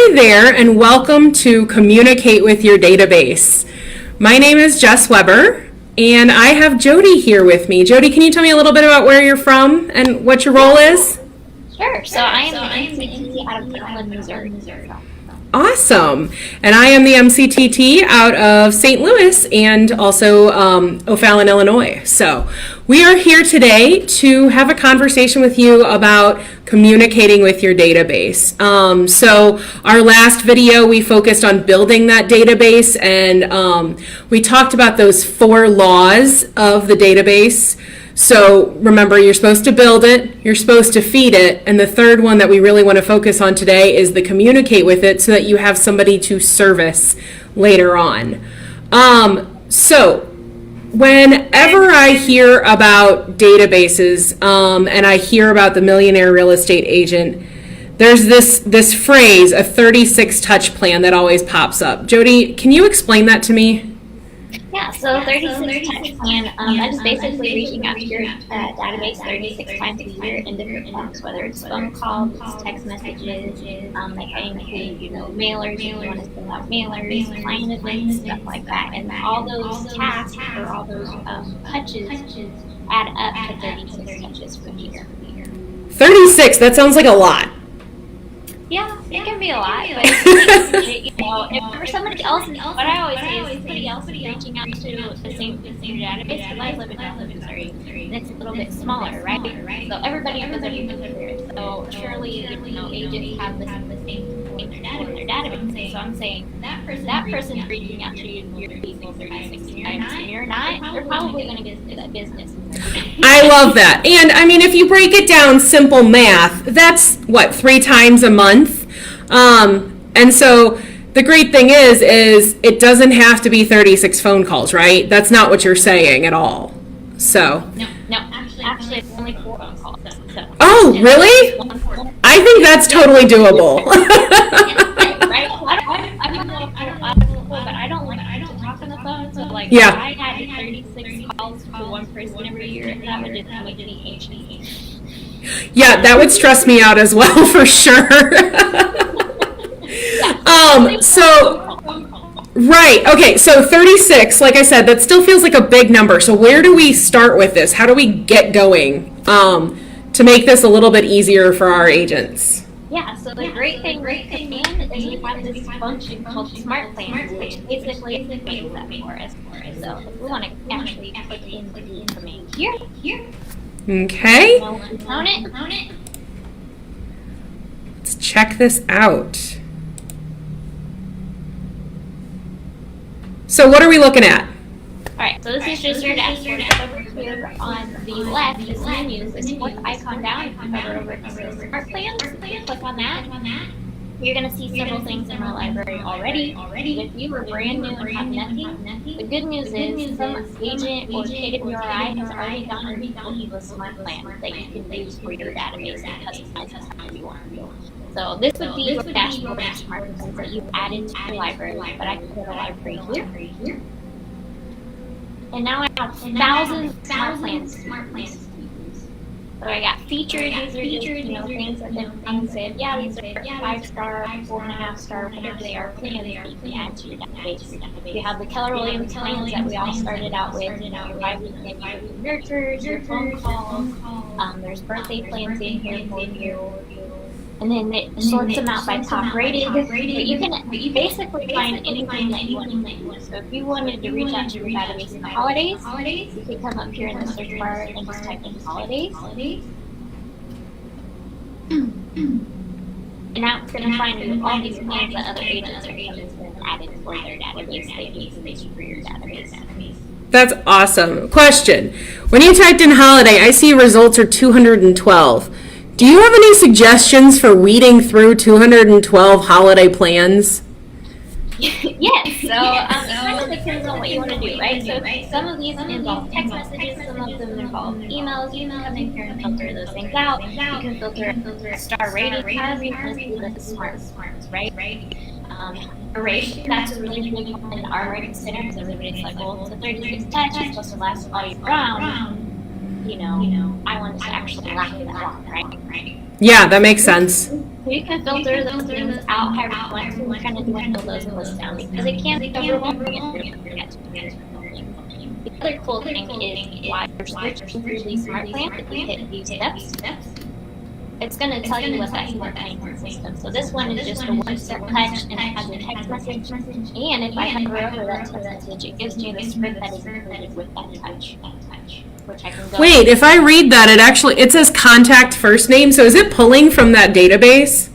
Hi there, and welcome to Communicate with Your Database. My name is Jess Weber, and I have Jody here with me. Jody, can you tell me a little bit about where you're from and what your role is? Sure. So I am the MCT out of Portland, Missouri. Awesome. And I am the MCTT out of St. Louis and also O'Fallon, Illinois. So we are here today to have a conversation with you about communicating with your database. So our last video, we focused on building that database, and we talked about those 4 laws of the database. So remember, you're supposed to build it, you're supposed to feed it, and the third one that we really want to focus on today is the communicate with it so that you have somebody to service later on. So whenever I hear about databases and I hear about the millionaire real estate agent, there's this phrase, a 36 touch plan, that always pops up. Jody, can you explain that to me? Yeah, so 36 touch plan, that is basically reaching out to your database 36 times a year in different forms, whether it's phone calls, text messages, like I include, mailers, if you want to send out mailers, client events, stuff like that. And all those tasks or all those touches add up to 36 touches per year. 36, that sounds like a lot. Yeah, it can be a lot, but if for somebody else, what I always say is somebody else is reaching out to the same database, because I live in Missouri, and it's a little bit smaller, right? So everybody knows everybody. So surely, agents have the same in their database. So I'm saying that person's reaching out to your people 36 times, and you're not, they're probably going to get into that business. I love that. And I mean, if you break it down, simple math, that's what, 3 times a month? And so the great thing is it doesn't have to be 36 phone calls, right? That's not what you're saying at all. So. No, actually it's only 4 phone calls. So. Oh, really? I think that's totally doable. Right? I don't know if but I don't like to talk on the phone, so yeah. I had 36 calls to one person every year, and that would just make me anxious. Yeah, that would stress me out as well, for sure. Right, okay, so 36, like I said, that still feels like a big number. So where do we start with this? How do we get going to make this a little bit easier for our agents? Yeah, so the great thing is we have this function called Smartplans, which basically makes that for us. So if we want to actually put in the information here. Okay. Component. Let's check this out. So what are we looking at? Alright, so this is just your dashboard. Over here on the left is menus. This 4th icon down. If you hover over to Smartplans, click on that. You're going to see several things in our library already. If you were brand new and have nothing, the good news is some agent or KWRI has already done and built you a smart plan that you can use for your database and customize it how you want to. So this would be your dashboard and smart plans that you've added to your library, but I can go to library here. And now I have thousands of smart plans. So I got featured, these are things that things said, these are 5-star, 4.5-star, whatever they are, plans that you can add to your database. You have the Keller Williams plans that we all started out with, your 5-week nurtures, your phone calls, there's birthday plans in here for you. And then it sorts them out by top rated. But you can basically find anything that you want to do. So if you wanted to reach out to your database in the holidays, you could come up here in the search bar and just type in holidays. And now it's going to find you all these plans that other agents are added for their database. They can use for your database. That's awesome. Question. When you typed in holiday, I see results are 212. Do you have any suggestions for weeding through 212 holiday plans? Yes, so it kind of depends on what you want to do, right? So some of these involve text messages, some of them involve emails. You can come in here and filter those things out. You can filter star rating, however you want to do the smarts, right? Duration, that's a really big one in our rating center, because everybody's like, well, it's a 36 touch, it's supposed to last all year round. I want it to actually last that long, right? Yeah, that makes sense. So you can filter those things out however you want to and kind of dwindle those lists down because it can be overwhelming if you're forget to manage something. The other cool thing is while you're switching through these smart plans, if you hit these steps, it's going to tell you what that smart plan system. So this one is just a one-step touch and it has a text message. And if I hover over that text message, it gives me the script that is included with that touch. Which I can go. Wait, if I read that, it says contact first name. So is it pulling from that database?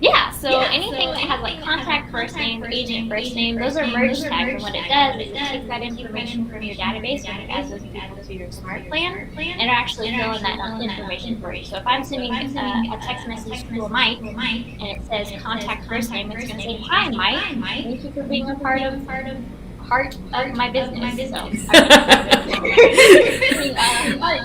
Yeah, so anything that has like contact first name, agent first name, those are merge tags, and what it does is it takes that information from your database and it adds those people to your smart plan, and it'll actually fill in that information for you. So if I'm sending a text message to a Mike, and it says contact first name, it's going to say, "Hi, Mike. Thank you for being a part of my business." So,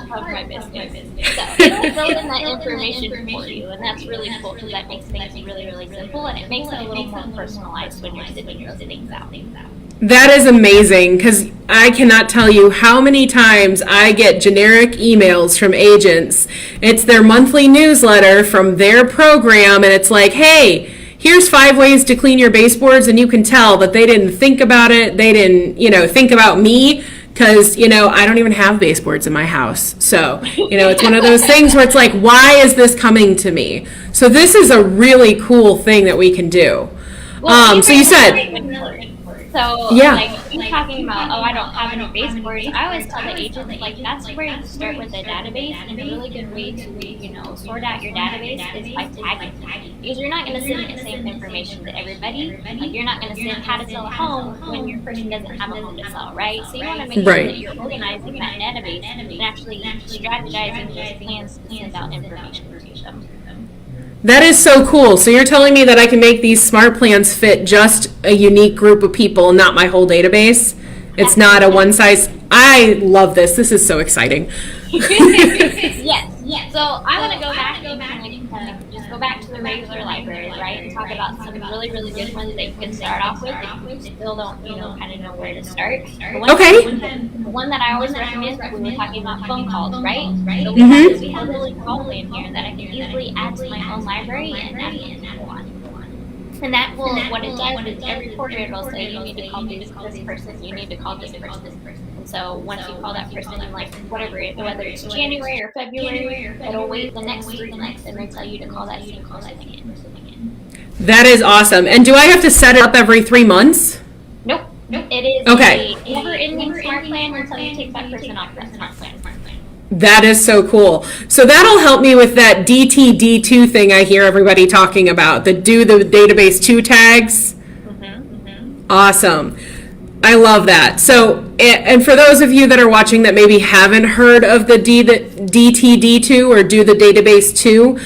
part of my business. So it'll fill in that information for you, and that's really cool because that makes things really, really simple, and it makes it a little more personalized when you're sending those things out. That is amazing because I cannot tell you how many times I get generic emails from agents. It's their monthly newsletter from their program, and it's like, hey, here's 5 ways to clean your baseboards, and you can tell that they didn't think about it. They didn't, think about me because, I don't even have baseboards in my house. So, it's one of those things where it's like, why is this coming to me? So this is a really cool thing that we can do. So you said... So, yeah. Like, you talking about, I don't have any baseboards, I always tell the agents, that's where you start with a database, and a really good way to, sort out your database is by tagging. Because you're not going to send the same information to everybody. Like, you're not going to send how to sell a home when your person doesn't have a home to sell, right? So you want to make sure that you're organizing that database and actually strategizing those plans to send out information to them. That is so cool. So you're telling me that I can make these smart plans fit just a unique group of people, not my whole database? It's not a one size. I love this. This is so exciting. Yes. So I want to go back and just go back to the regular library, right, and talk about some really, really good ones that you can start off with if you still don't, kind of know where to start. The one that I always recommend when we're talking about phone calls, right? So we have a really call plan here that I can easily add to my own library and add it people on. And that will, what it does is every quarter it'll say you need to call this person, you need to call this person. And so once you call that person, whether it's January or February, it'll wait the next 3 months and then tell you to call that same person again. That is awesome. And do I have to set it up every 3 months? Nope. It is a never-ending smart plan until you take that person off that smart plan. That is so cool. So that'll help me with that DTD2 thing I hear everybody talking about, the database 2 tags. Awesome. I love that. So, and for those of you that are watching that maybe haven't heard of the DTD2 or do the database 2,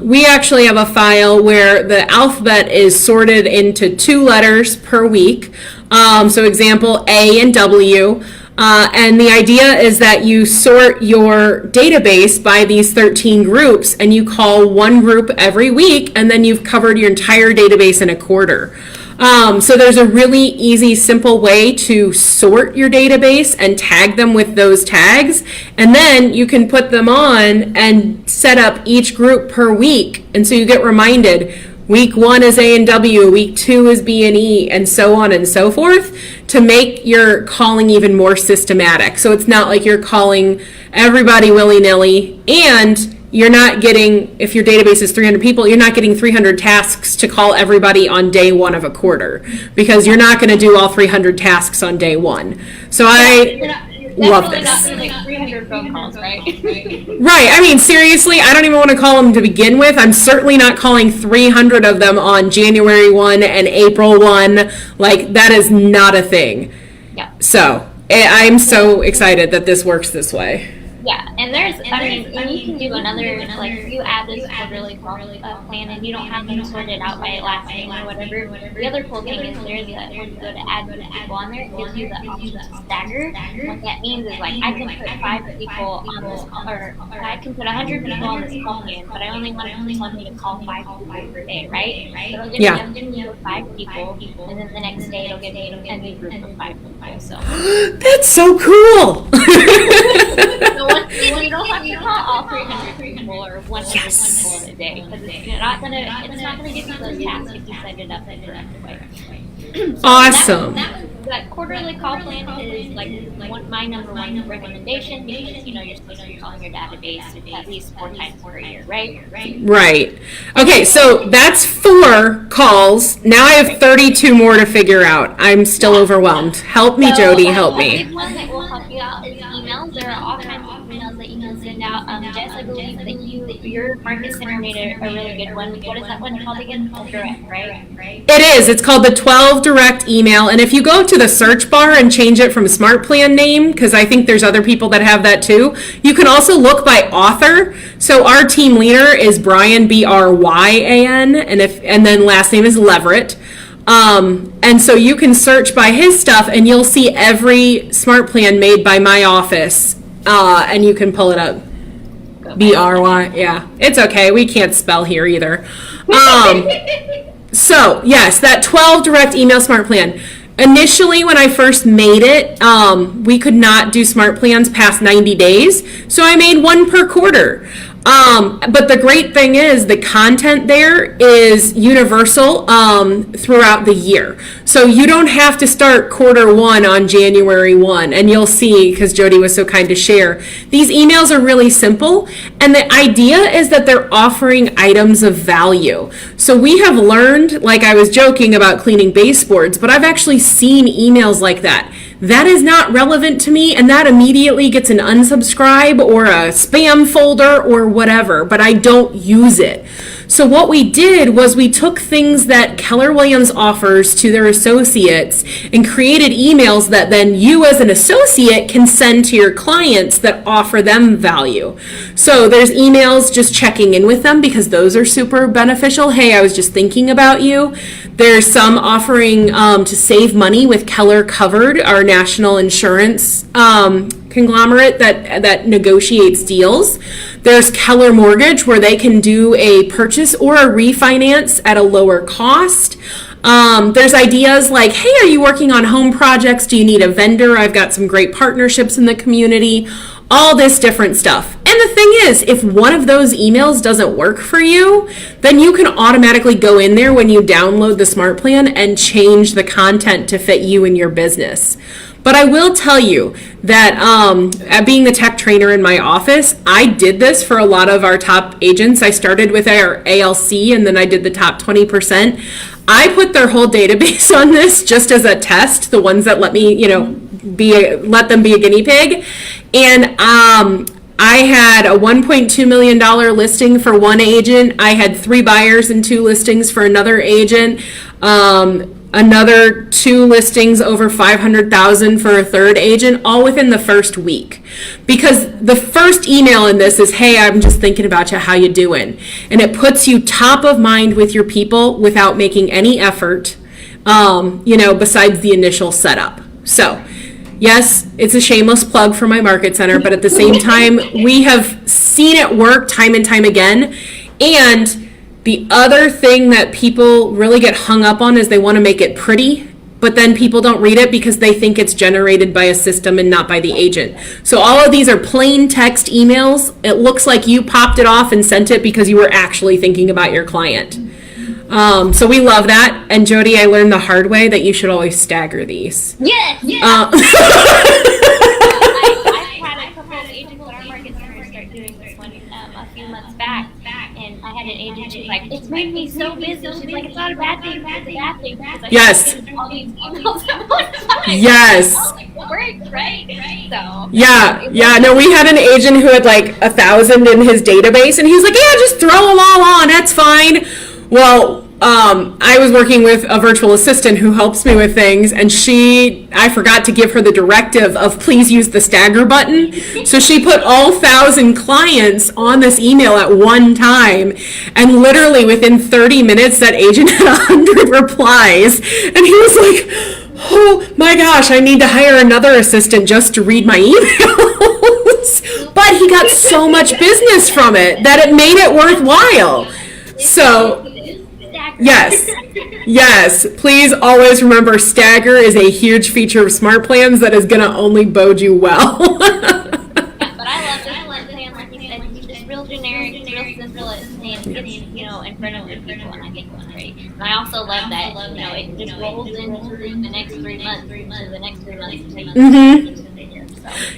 we actually have a file where the alphabet is sorted into 2 letters per week. So example, A and W. And the idea is that you sort your database by these 13 groups and you call one group every week and then you've covered your entire database in a quarter. So there's a really easy, simple way to sort your database and tag them with those tags. And then you can put them on and set up each group per week. And so you get reminded, week 1 is A and W, week 2 is B and E, and so on and so forth, to make your calling even more systematic. So it's not like you're calling everybody willy-nilly, and you're not getting, if your database is 300 people, you're not getting 300 tasks to call everybody on day 1 of a quarter, because you're not going to do all 300 tasks on day 1. So love this. Definitely not 300 phone calls, right? Right. I mean, seriously, I don't even want to call them to begin with. I'm certainly not calling 300 of them on January 1 and April 1. Like, that is not a thing. Yeah. So, I'm so excited that this works this way. Yeah, and and you can do another, if you add this quarterly plan and you don't have them sorted out by last name or whatever, the other cool thing is when you go to add people on there, it gives you the option to stagger. What that means is, I can put 5 people on this call, or I can put 100 people on this call plan, but I only want me to call 5 people per day, right? So it'll give me 5 people, and then the next day it'll give me a new group of 5 people. So that's so cool. So once you don't have to call all 300 people or 100 people in a day because it's not gonna give you those tasks if you set it up in the correct way. So Awesome. that quarterly call plan is my number one recommendation because you're supposed to be calling your database at least 4 times per year, right? Right. Okay, so that's 4 calls. Now I have 32 more to figure out. I'm still overwhelmed. Help me, Jody. Help me. A big one that will help you out is emails. There are all kinds of emails that you can send out. Jess, I believe that your market center made a really good one. What is that one called again? Direct, right? It is. It's called the 12 Direct Email. And if you go to the search bar and change it from Smartplan name, because I think there's other people that have that too, you can also look by author. So our team leader is Brian, Bryan, and then last name is Leverett. And so you can search by his stuff and you'll see every Smartplan made by my office, and you can pull it up. BRY, yeah. It's okay. We can't spell here either. So, yes, that 12 direct email smart plan. Initially, when I first made it, we could not do smart plans past 90 days. So I made 1 per quarter. But the great thing is the content there is universal throughout the year. So you don't have to start quarter 1 on January 1. And you'll see, because Jody was so kind to share, these emails are really simple. And the idea is that they're offering items of value. So we have learned, like I was joking about cleaning baseboards, but I've actually seen emails like that. That is not relevant to me, and that immediately gets an unsubscribe or a spam folder or whatever, but I don't use it. So what we did was we took things that Keller Williams offers to their associates and created emails that then you as an associate can send to your clients that offer them value. So there's emails just checking in with them because those are super beneficial. Hey, I was just thinking about you. There's some offering to save money with Keller Covered, our national insurance conglomerate that negotiates deals. There's Keller Mortgage, where they can do a purchase or a refinance at a lower cost. There's ideas like, hey, are you working on home projects? Do you need a vendor? I've got some great partnerships in the community. All this different stuff. And the thing is, if one of those emails doesn't work for you, then you can automatically go in there when you download the Smart Plan and change the content to fit you and your business. But I will tell you that being the tech trainer in my office, I did this for a lot of our top agents. I started with our ALC and then I did the top 20%. I put their whole database on this just as a test, the ones that let me, let them be a guinea pig. And I had a $1.2 million listing for one agent. I had 3 buyers and 2 listings for another agent. Another 2 listings over $500,000 for a third agent, all within the first week. Because the first email in this is, hey, I'm just thinking about you, how you doing? And it puts you top of mind with your people without making any effort, besides the initial setup. So, yes, it's a shameless plug for my market center, but at the same time, we have seen it work time and time again. And the other thing that people really get hung up on is they want to make it pretty, but then people don't read it because they think it's generated by a system and not by the agent. So all of these are plain text emails. It looks like you popped it off and sent it because you were actually thinking about your client. So we love that. And Jody, I learned the hard way that you should always stagger these. Yes. I've had a couple of agents at our market center start doing this one a few months back, and I had an agent who's like, "It's made me so busy." She's like, "It's not a bad thing, it's a bad thing." Because I Yes. all these emails at one time. Yes. I was like, "Well, works, right?" So Yeah. No, we had an agent who had like 1,000 in his database, and he was like, "Yeah, just throw them all on. That's fine." Well, I was working with a virtual assistant who helps me with things, and I forgot to give her the directive of please use the stagger button. So she put all 1,000 clients on this email at one time, and literally within 30 minutes, that agent had 100 replies, and he was like, oh my gosh, I need to hire another assistant just to read my emails. But he got so much business from it that it made it worthwhile. So, yes, please always remember stagger is a huge feature of Smart Plans that is going to only bode you well. But I love plans getting, in front of the people, and I think it's great. And I also love that, it just rolls into the next 3 months, to the next 3 months.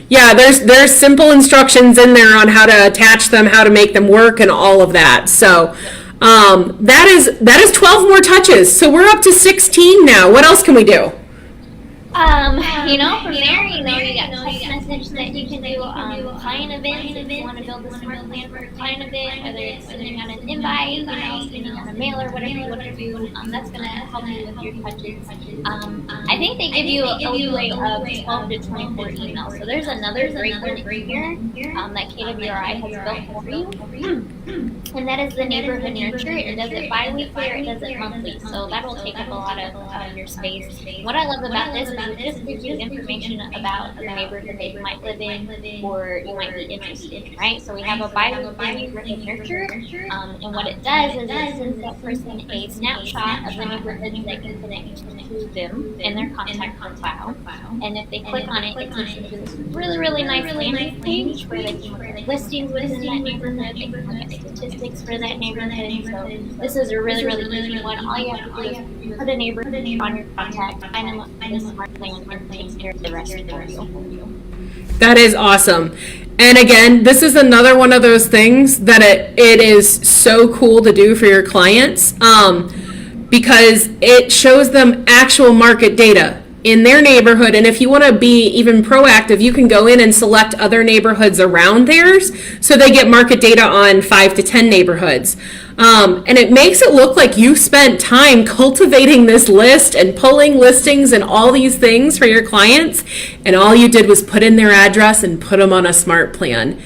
Yeah, there's simple instructions in there on how to attach them, how to make them work, and all of that. So that is 12 more touches. So we're up to 16 now. What else can we do? From there, you got text message that you can do client events if you want to build a smart plan for a client event, whether it's sending out an invite, sending out a mail, or whatever you want to do. That's going to help you with your touches. I think they give you a leeway of 12 to 24 emails. So there's another great one here that KWRI has built for you. And that is the neighborhood nurture. It does it bi-weekly or it does it monthly. So that will take up a lot of your space. What I love about this is it just gives you information about the neighborhood that you might live in or you might be interested in, right? So we have a bi-weekly neighborhood nurture. And what it does is it sends that person a snapshot of the neighborhood that can connect to them in their contact profile. And if they click on it, it takes them to this really, really nice landing page where they can look at listings within that neighborhood. They can look at statistics for that neighborhood. So this is a really, really easy one. All you have to do is put a neighborhood on your contact, sign them up for the smart plan, and takes care of the rest for you. That is awesome. And again, this is another one of those things that it is so cool to do for your clients because it shows them actual market data in their neighborhood. And if you want to be even proactive, you can go in and select other neighborhoods around theirs so they get market data on 5 to 10 neighborhoods. And it makes it look like you spent time cultivating this list and pulling listings and all these things for your clients, and all you did was put in their address and put them on a smart plan.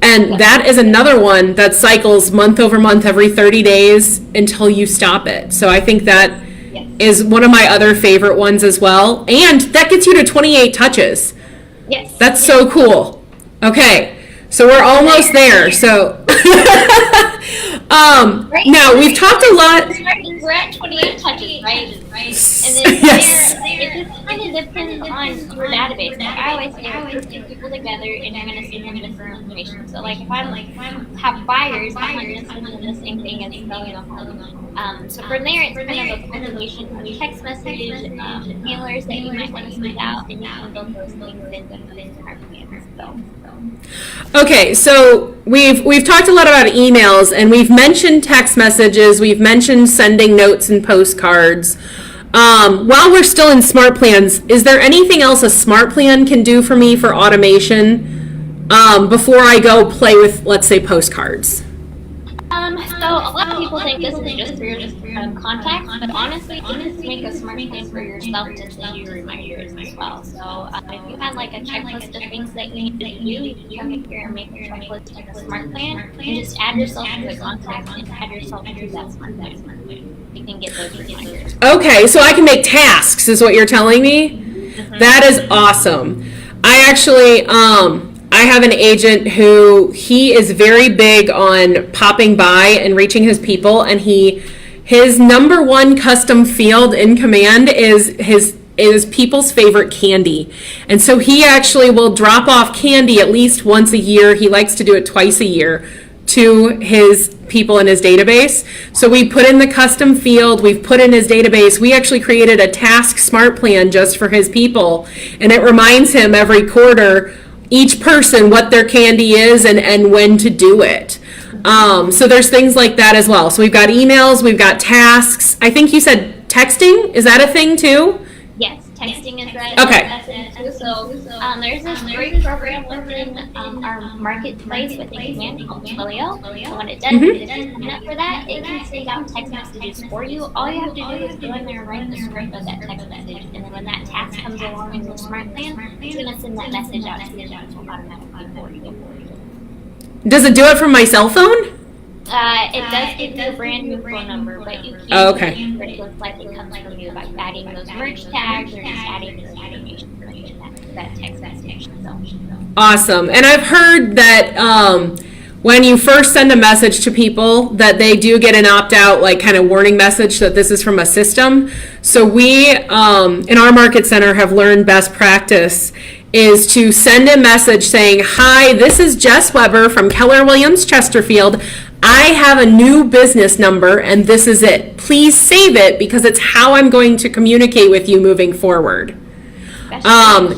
And that is another one that cycles month over month every 30 days until you stop it. So I think that is one of my other favorite ones as well. And that gets you to 28 touches. Yes. That's so cool. Okay, so we're almost there. So now we've talked a lot. We're at 28 touches, right? And then Yes. it just kind of depends on your database. Like I always say, we're putting people together and you're going to send them different information. So like if I have buyers, I'm going to send them the same thing as selling a home. So from there, it's kind of a combination of text message, handlers that you might want to send out, and you can build those things into our plans. Okay, so we've talked a lot about emails, and we've mentioned text messages, we've mentioned sending notes and postcards. While we're still in Smart Plans, is there anything else a Smart Plan can do for me for automation before I go play with, let's say, postcards? So a lot of people think this is just for your contacts, but honestly, you can just make a smart plan for yourself to send you reminders as well. So if you had like a checklist of things that you need to do, you can come in here and make a checklist in a smart plan and just add yourself as a contact and add yourself to that smart plan. You can get those reminders. Okay, so I can make tasks, is what you're telling me? Mm-hmm. That is awesome. I actually, I have an agent who he is very big on popping by and reaching his people, and his number one custom field in Command is people's favorite candy. And so he actually will drop off candy at least once a year. He likes to do it twice a year to his people in his database. So we put in the custom field, we've put in his database. We actually created a task smart plan just for his people, and it reminds him every quarter each person what their candy is and when to do it. So there's things like that as well. So we've got emails, we've got tasks. I think you said texting. Is that a thing too? Yes, texting is that. Okay. So there's this great program within our marketplace within Command called Twilio. And what it does is if you sign up for that, it can send out text messages for you. All you have to do is go in there and write the script of that text message, and then when that task comes along in your smart plan, it's going to send that message out to you automatically for you. Does it do it from my cell phone? It does give you a brand new phone number, but you can but it looks like it comes from you by adding those merge tags or just adding this information from that text message. Awesome. And I've heard that when you first send a message to people that they do get an opt-out, like kind of warning message that this is from a system. So we, in our market center, have learned best practice is to send a message saying, "Hi, this is Jess Weber from Keller Williams Chesterfield. I have a new business number and this is it. Please save it because it's how I'm going to communicate with you moving forward.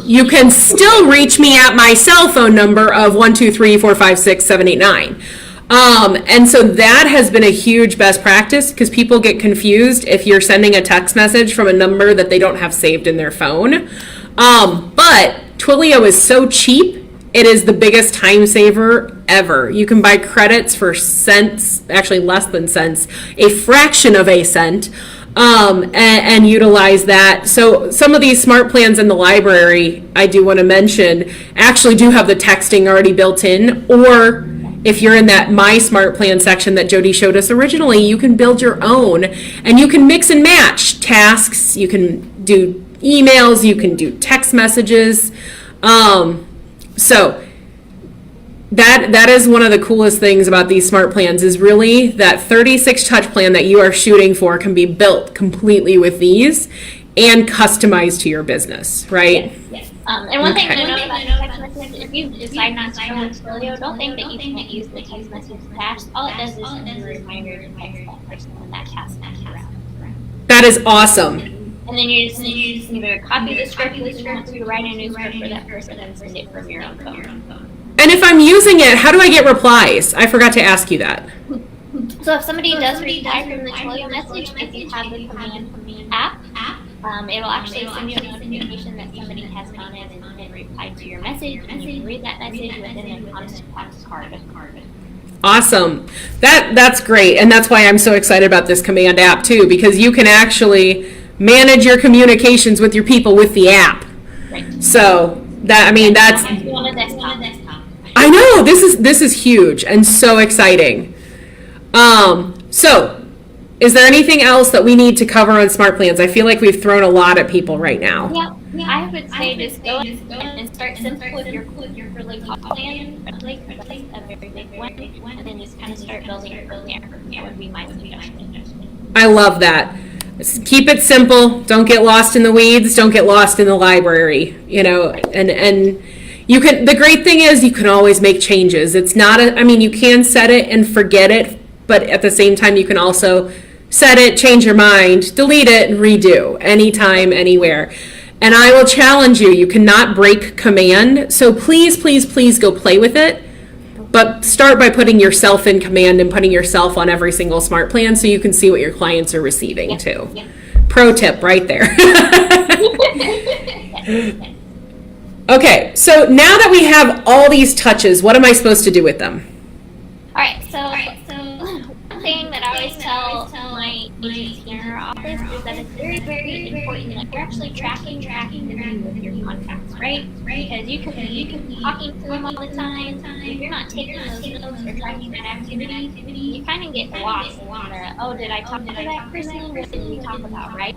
You can still reach me at my cell phone number of 123-456-789. And so that has been a huge best practice because people get confused if you're sending a text message from a number that they don't have saved in their phone. But Twilio is so cheap. It is the biggest time saver ever. You can buy credits for cents, actually less than cents, a fraction of a cent, and utilize that. So some of these smart plans in the library, I do want to mention, actually do have the texting already built in, or if you're in that My Smart Plan section that Jody showed us originally, you can build your own, and you can mix and match tasks. You can do emails, you can do text messages. So that is one of the coolest things about these smart plans is really that 36 touch plan that you are shooting for can be built completely with these and customized to your business, right? Yes. And one thing to note about text message, if you decide not to go with Twilio, don't think that you can't use the text message attached. All it does is send you a reminder to text that person when that task comes around. That is awesome. And then you just either copy the script if you want to write a new script for that person and send it from your own phone. And if I'm using it, how do I get replies? I forgot to ask you that. So if somebody does reply from the Twilio message, if you have the command app, it'll actually send you a notification that somebody has gone in and replied to your message, and you can read that message within a contact card. Awesome. That's great. And that's why I'm so excited about this command app too, because you can actually manage your communications with your people with the app. Right. So that's on a desktop. I know this is huge and so exciting. So is there anything else that we need to cover on smart plans? I feel like we've thrown a lot at people right now. Yeah, I would say just go and start simple with your really top plan, like a very big one, and then just kind of start building from there. That would be my suggestion. I love that. Keep it simple. Don't get lost in the weeds. Don't get lost in the library. And you can. The great thing is you can always make changes. It's not you can set it and forget it, but at the same time you can also set it, change your mind, delete it, and redo anytime, anywhere. And I will challenge you. You cannot break command. So please, please, please go play with it. But start by putting yourself in command and putting yourself on every single smart plan so you can see what your clients are receiving too. Yeah. Pro tip right there. Okay, so now that we have all these touches, what am I supposed to do with them? All right, so one thing that I always tell my agents here in our office is that it's very, very important that you're actually tracking with your contacts, right? Because you can be talking to them all the time. If you're not taking those notes or tracking that activity, you kind of get lost in the, did I talk to that person? What did we talk about, right?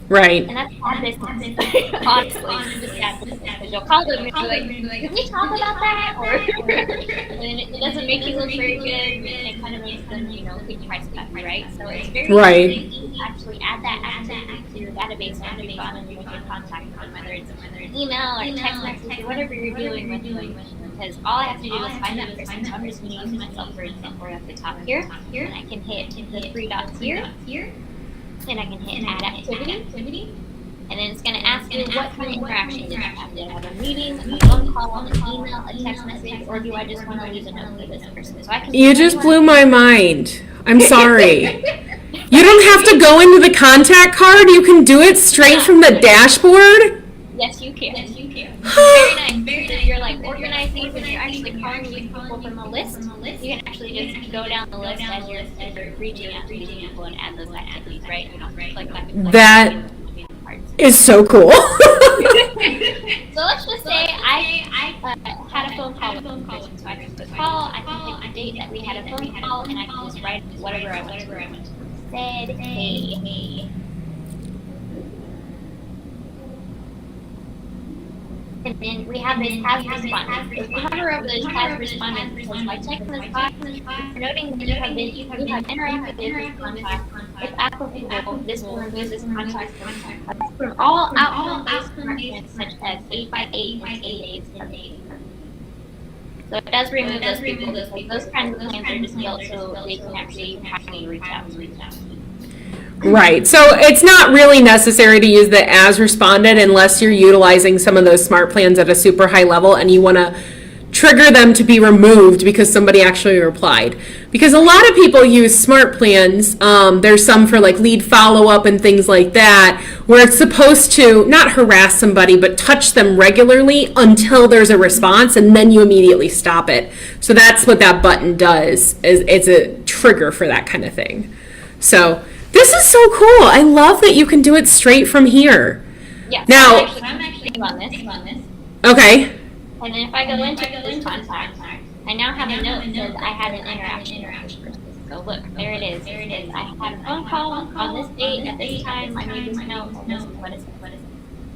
Right. And that's bad business. Honestly, just bad business. Because you'll call them and be like, did we talk about that? Or and it doesn't make you look very good, and it kind of makes them, think twice about you, right? So it's very easy to actually add that activity to your database and you've gone and you can contact them, whether it's email or text message or whatever you're dealing with. Because all I have to do is find that person. So I'm just going to use myself for example at the top here, and I can hit the three dots here. And I can hit add activity, and then it's going to ask you what kind of interaction did I have. Did I have a meeting, a phone call, an email, a text message, or do I just want to leave a note for this person? So I can. You just blew my mind. I'm sorry. You don't have to go into the contact card. You can do it straight from the dashboard. Yes, you can. Very nice. If you're like organizing when you're actually calling these people from a list, you can actually just go down the list as you're reaching out to these people and add those activities, right? You don't click that is so cool. So let's just say I had a phone call with them. So I can put call, I can pick the date that we had a phone call, and I can just write whatever I want to. Said, hey. And then we have this task respondents. If we hover over those task respondents, so by checking this box, we're noting that you have interacted with this contact. If applicable, this will remove this contact from all outbound-based connections, such as 8x8 and 8 days. So it does remove those people. Those kinds of plans are just built so they can actually happily reach out. Right. So it's not really necessary to use the as responded unless you're utilizing some of those smart plans at a super high level and you want to trigger them to be removed because somebody actually replied. Because a lot of people use smart plans. There's some for like lead follow-up and things like that, where it's supposed to not harass somebody, but touch them regularly until there's a response, and then you immediately stop it. So that's what that button does, is it's a trigger for that kind of thing. So this is so cool. I love that you can do it straight from here. Yeah. Now, I'm actually on this. okay. And then if I go into this contact, I now have a note that says I had an interaction with this person. So look, there it is. I had a phone call on this date at this time. I made this note. And this is what it says.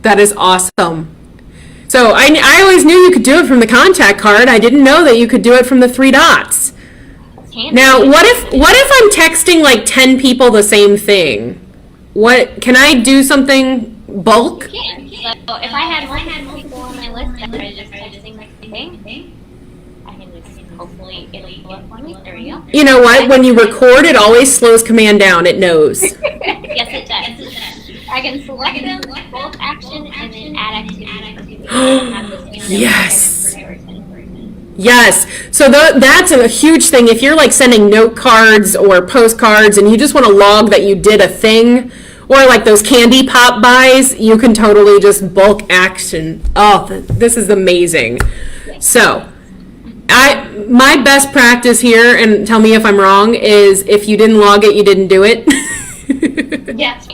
That is awesome. So I always knew you could do it from the contact card. I didn't know that you could do it from the 3 dots. Now, what if I'm texting like 10 people the same thing? What can I do something bulk? You can. So if I had multiple people on my list and I just texting the same thing, I can just hopefully it'll pull up for me. There we go. You know what? When you record, it always slows command down. It knows. Yes, it does. I can select them, bulk action, and then add activity for people who have the same Yes. for every person. Yes. So that's a huge thing. If you're like sending note cards or postcards and you just want to log that you did a thing, or like those candy pop buys, you can totally just bulk action. Oh, this is amazing. So my best practice here, and tell me if I'm wrong, is if you didn't log it, you didn't do it. Yes.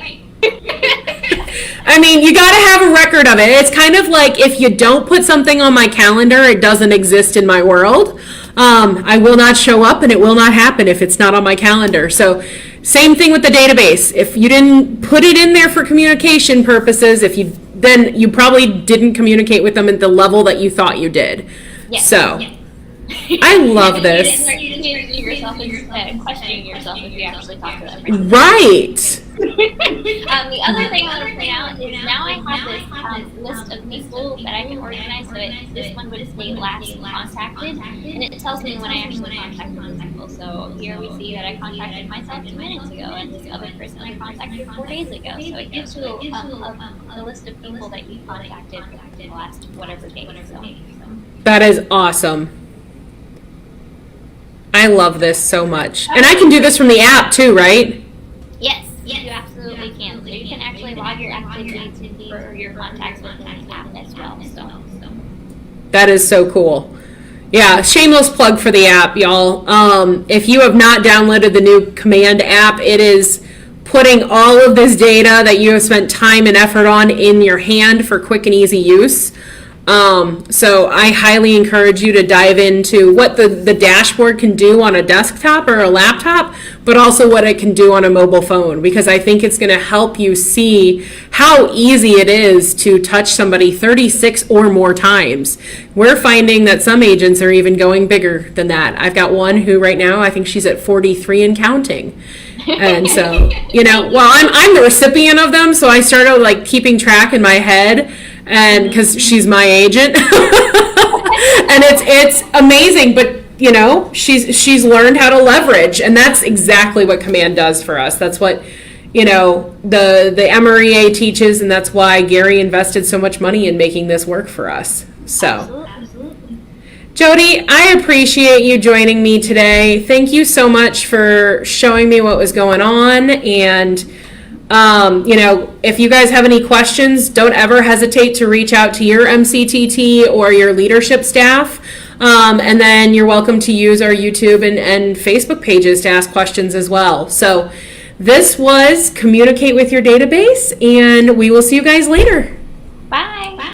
I mean, you got to have a record of it. It's kind of like if you don't put something on my calendar, it doesn't exist in my world. I will not show up and it will not happen if it's not on my calendar. So same thing with the database. If you didn't put it in there for communication purposes, then you probably didn't communicate with them at the level that you thought you did. Yes. So I love this. Questioning yourself if you actually talk to them. Right. The other thing I want to point out is now I have this list of people that I can organize so this one would stay last contacted, and it tells me when I actually contacted those people. So here we see that I contacted myself 2 minutes ago, and this other person I contacted 4 days ago. So it gives you a list of people that you contacted the last whatever day. So. That is awesome. I love this so much. And I can do this from the app too, right? Yes, you absolutely can. So you can actually log your activities for your contacts within the app as well. So. That is so cool. Yeah, shameless plug for the app, y'all. If you have not downloaded the new Command app, it is putting all of this data that you have spent time and effort on in your hand for quick and easy use. So I highly encourage you to dive into what the dashboard can do on a desktop or a laptop, but also what it can do on a mobile phone, because I think it's going to help you see how easy it is to touch somebody 36 or more times. We're finding that some agents are even going bigger than that. I've got one who right now, I think she's at 43 and counting. And so, I'm the recipient of them, so I started like keeping track in my head, and because she's my agent, and it's amazing. But she's learned how to leverage, and that's exactly what Command does for us. That's what the MREA teaches, and that's why Gary invested so much money in making this work for us. So. Jody, I appreciate you joining me today. Thank you so much for showing me what was going on. And, if you guys have any questions, don't ever hesitate to reach out to your MCTT or your leadership staff. And then you're welcome to use our YouTube and Facebook pages to ask questions as well. So this was Communicate with Your Database, and we will see you guys later.